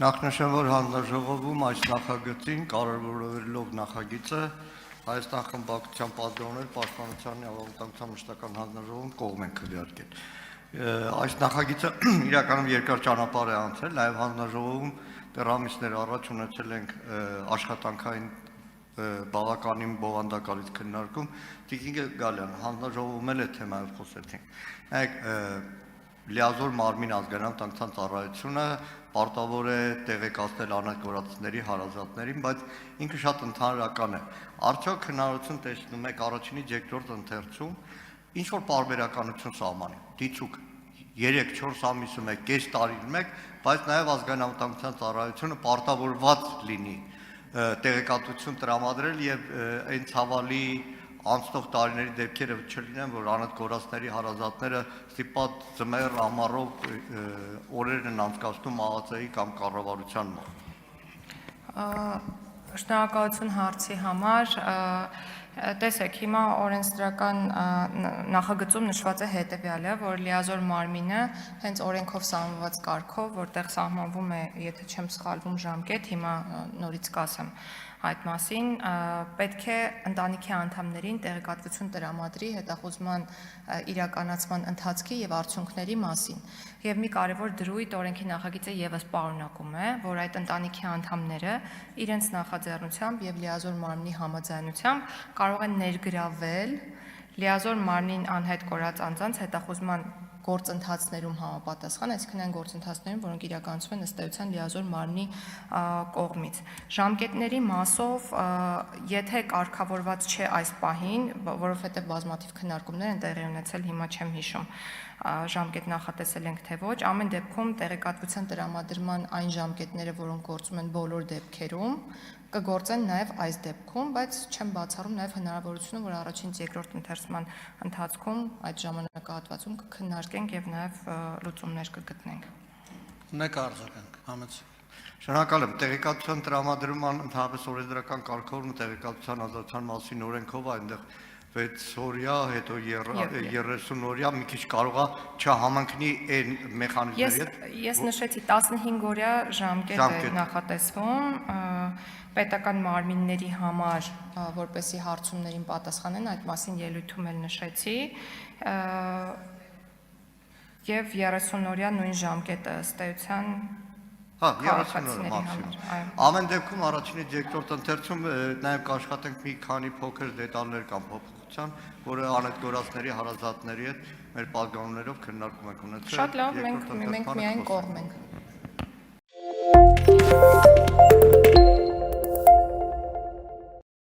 Նախնշան, որ հանձնաժողովում այս նախագծին կարևորելով նախագիծը Հայաստան խմբակցության պատգամներ Պաշտպանության եւ անվտանգության մշտական հանձնաժողովում կողմ են քվեարկել։ Այս նախագիծը իրականում երկար ճանապարհ է անցել, նաեւ հանձնաժողովում դեռ ամիսներ առաջ ունեցել ենք աշխատանքային բավականին բովանդակալից քննարկում։ Տիկին Գալյան, հանձնաժողովում էլ է թեմայով խոսեցինք։ Նայեք, լիազոր մարմին ազգային անվտանգության ծառայությունը պարտավոր է տեղեկացնել անհատգործների հարազատներին, բայց ինքը շատ ընդհանրական է։ Արդյոք հնարավորություն տեսնում եք առաջինից երկրորդ ընթերցում ինչ որ պարբերականություն սահմանի, դիցուկ 3-4 ամիսում է, կես տարին մեկ, բայց նաև ազգային անվտանգության ծառայությունը պարտավորված լինի տեղեկատվություն տրամադրել եւ այն ցավալի անցնող տարիների դեպքերը չլինեն, որ անհատգործների հարազատները ստիպված ձմեռ ամառով օրերն են անցկացնում մահացեի կամ կառավարության մոտ։ Շնորհակալություն հարցի համար։ Տեսեք, հիմա օրենսդրական նախագծում նշված է հետևյալը, որ լիազոր մարմինը հենց օրենքով սահմանված կարգով, որտեղ սահմանվում է, եթե չեմ սխալվում, ժամկետ, հիմա նորից կասեմ այդ մասին, պետք է ընտանիքի անդամներին տեղեկատվություն տրամադրի հետախուզման իրականացման ընթացքի եւ արդյունքների մասին։ Եվ մի կարևոր դրույթ օրենքի նախագիծը եւս պարունակում է, որ այդ ընտանիքի անդամները իրենց նախաձեռնությամբ եւ լիազոր մարմնի համաձայնությամբ կարող են ներգրավել լիազոր մարմնին անհետ կորած անձանց հետախուզման գործընթացներում համապատասխան, այսինքն այն գործընթացներում, որոնք իրականացվում են ըստ էության լիազոր մարմնի կողմից։ Ժամկետների մասով, եթե կարգավորված չէ այս պահին, որովհետև բազմաթիվ քննարկումներ են տեղի ունեցել, հիմա չեմ հիշում, ժամկետ նախատեսել ենք թե ոչ, ամեն դեպքում տեղեկատվության տրամադրման այն ժամկետները, որոնք գործում են բոլոր դեպքերում, կգործեն նաև այս դեպքում, բայց չեմ բացառում նաև հնարավորությունը, որ առաջինից երկրորդ ընթերցման ընթացքում այդ ժամանակահատվածում կքննարկենք եւ նաև լուծումներ կգտնենք։ Մեկ արձագանք, համեց։ Շնորհակալ եմ, տեղեկատվության տրամադրման ընդհանրապես օրենսդրական կարգավորումը տեղեկատվության ազատության մասին օրենքով այնտեղ 6 օրյա, հետո 30 օրյա մի քիչ կարողա չհամընկնի այն մեխանիզմների հետ։ Ես նշեցի 15 օրյա ժամկետ է նախատեսվում պետական մարմինների համար, որպեսզի հարցումներին պատասխանեն, այդ մասին ելույթում էլ նշեցի, եւ 30 օրյա նույն ժամկետը ըստ էության 30 օր մաքսիմում։ Ամեն դեպքում առաջինից երկրորդ ընթերցում նաև կաշխատենք մի քանի փոքր դետալներ կամ փոփոխության, որը անհատգործների հարազատների հետ մեր պատգամներով քննարկում ենք ունեցել։ Շատ լավ, մենք միայն կողմ ենք։